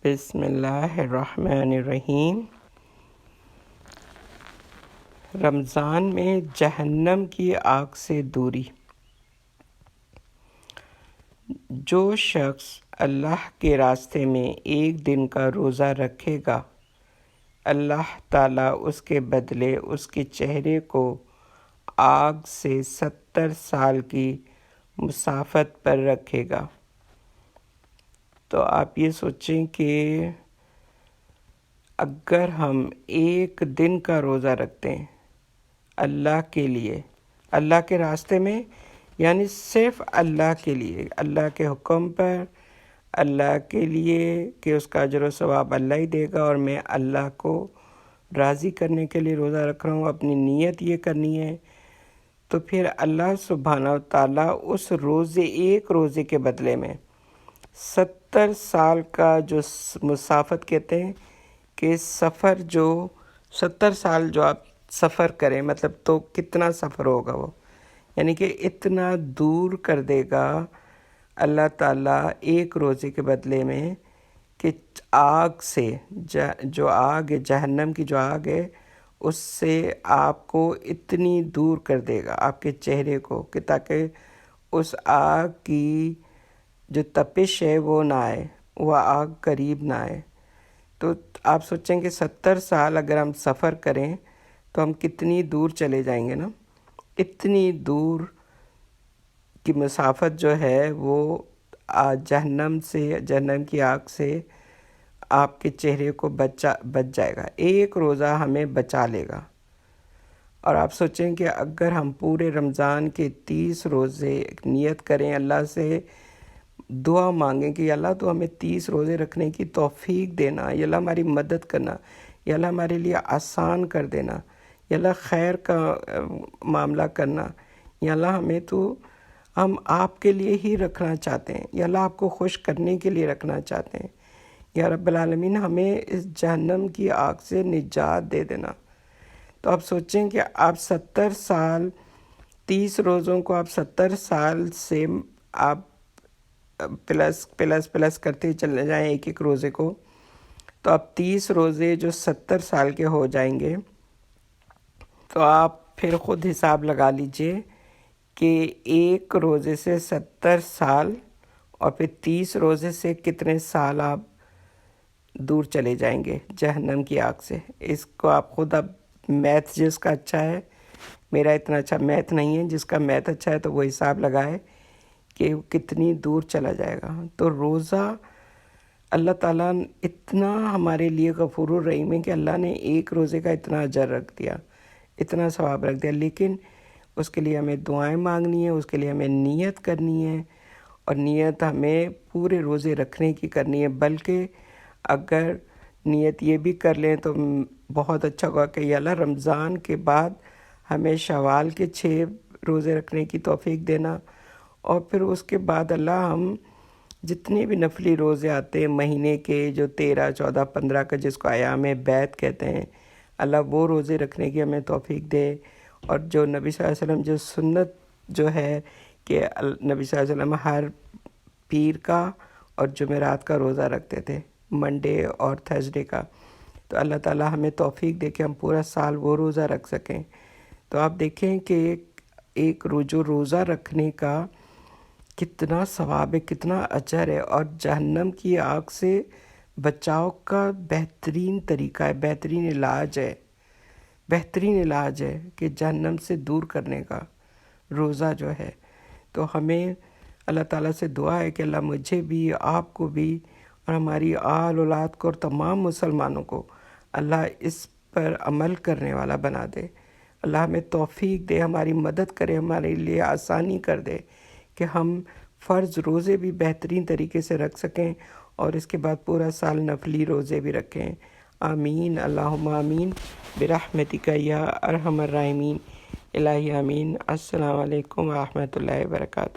بسم اللہ الرحمن الرحیم۔ رمضان میں جہنم کی آگ سے دوری۔ جو شخص اللہ کے راستے میں ایک دن کا روزہ رکھے گا، اللہ تعالیٰ اس کے بدلے اس کے چہرے کو آگ سے 70 سال کی مسافت پر رکھے گا۔ تو آپ یہ سوچیں کہ اگر ہم ایک دن کا روزہ رکھتے ہیں اللہ کے لیے، اللہ کے راستے میں، یعنی صرف اللہ کے لیے، اللہ کے حکم پر، اللہ کے لیے کہ اس کا اجر و ثواب اللہ ہی دے گا، اور میں اللہ کو راضی کرنے کے لیے روزہ رکھ رہا ہوں، اپنی نیت یہ کرنی ہے، تو پھر اللہ سبحانہ و تعالیٰ اس روزے، ایک روزے کے بدلے میں 70 سال کا جو مسافت کہتے ہیں کہ سفر، جو 70 سال جو آپ سفر کریں، مطلب تو کتنا سفر ہوگا وہ، یعنی کہ اتنا دور کر دے گا اللہ تعالیٰ ایک روزے کے بدلے میں، کہ آگ سے، جو آگ ہے، جہنم کی جو آگ ہے، اس سے آپ کو اتنی دور کر دے گا آپ کے چہرے کو، کہ تاکہ اس آگ کی جو تپش ہے وہ نہ آئے، وہ آگ قریب نہ آئے۔ تو آپ سوچیں کہ 70 سال اگر ہم سفر کریں تو ہم کتنی دور چلے جائیں گے نا۔ اتنی دور کی مسافت جو ہے وہ جہنم سے، جہنم کی آگ سے آپ کے چہرے کو بچ جائے گا، ایک روزہ ہمیں بچا لے گا۔ اور آپ سوچیں کہ اگر ہم پورے رمضان کے 30 روزے نیت کریں، اللہ سے دعا مانگیں کہ یا اللہ تو ہمیں 30 روزے رکھنے کی توفیق دینا، یا اللہ ہماری مدد کرنا، یا اللہ ہمارے لیے آسان کر دینا، یا اللہ خیر کا معاملہ کرنا، یا اللہ ہمیں تو، ہم آپ کے لیے ہی رکھنا چاہتے ہیں، یا اللہ آپ کو خوش کرنے کے لیے رکھنا چاہتے ہیں، یا رب العالمین ہمیں اس جہنم کی آگ سے نجات دے دینا۔ تو آپ سوچیں کہ آپ 70 سال، 30 روزوں کو آپ 70 سال سے آپ پلس کرتے چلے جائیں ایک ایک روزے کو، تو آپ 30 روزے جو 70 سال کے ہو جائیں گے، تو آپ پھر خود حساب لگا لیجئے کہ ایک روزے سے 70 سال، اور پھر 30 روزے سے کتنے سال آپ دور چلے جائیں گے جہنم کی آگ سے۔ اس کو آپ خود، اب میتھ جس کا اچھا ہے، میرا اتنا اچھا میتھ نہیں ہے، جس کا میتھ اچھا ہے تو وہ حساب لگائے کہ کتنی دور چلا جائے گا۔ تو روزہ اللہ تعالیٰ اتنا ہمارے لیے غفور الرحیم ہے کہ اللہ نے ایک روزے کا اتنا اجر رکھ دیا، اتنا ثواب رکھ دیا، لیکن اس کے لیے ہمیں دعائیں مانگنی ہے، اس کے لیے ہمیں نیت کرنی ہے، اور نیت ہمیں پورے روزے رکھنے کی کرنی ہے۔ بلکہ اگر نیت یہ بھی کر لیں تو بہت اچھا ہوگا کہ یا اللہ رمضان کے بعد ہمیں شوال کے 6 روزے رکھنے کی توفیق دینا، اور پھر اس کے بعد اللہ ہم جتنے بھی نفلی روزے آتے ہیں مہینے کے، جو 13، 14، 15 کا، جس کو ایام بیت کہتے ہیں، اللہ وہ روزے رکھنے کی ہمیں توفیق دے۔ اور جو نبی صلی اللہ علیہ وسلم جو سنت جو ہے کہ نبی صلی اللہ علیہ وسلم ہر پیر کا اور جمعرات کا روزہ رکھتے تھے، منڈے اور تھرسڈے کا، تو اللہ تعالیٰ ہمیں توفیق دے کہ ہم پورا سال وہ روزہ رکھ سکیں۔ تو آپ دیکھیں کہ ایک جو روزہ رکھنے کا کتنا ثواب ہے، کتنا اجر ہے، اور جہنم کی آگ سے بچاؤ کا بہترین طریقہ ہے، بہترین علاج ہے، بہترین علاج ہے کہ جہنم سے دور کرنے کا روزہ جو ہے۔ تو ہمیں اللہ تعالیٰ سے دعا ہے کہ اللہ مجھے بھی، آپ کو بھی، اور ہماری آل اولاد کو، اور تمام مسلمانوں کو اللہ اس پر عمل کرنے والا بنا دے۔ اللہ ہمیں توفیق دے، ہماری مدد کرے، ہمارے لیے آسانی کر دے کہ ہم فرض روزے بھی بہترین طریقے سے رکھ سکیں، اور اس کے بعد پورا سال نفلی روزے بھی رکھیں۔ آمین، اللہم آمین، برحمتک یا ارحم الراحمین، الہی آمین۔ السلام علیکم ورحمۃ اللہ وبرکاتہ۔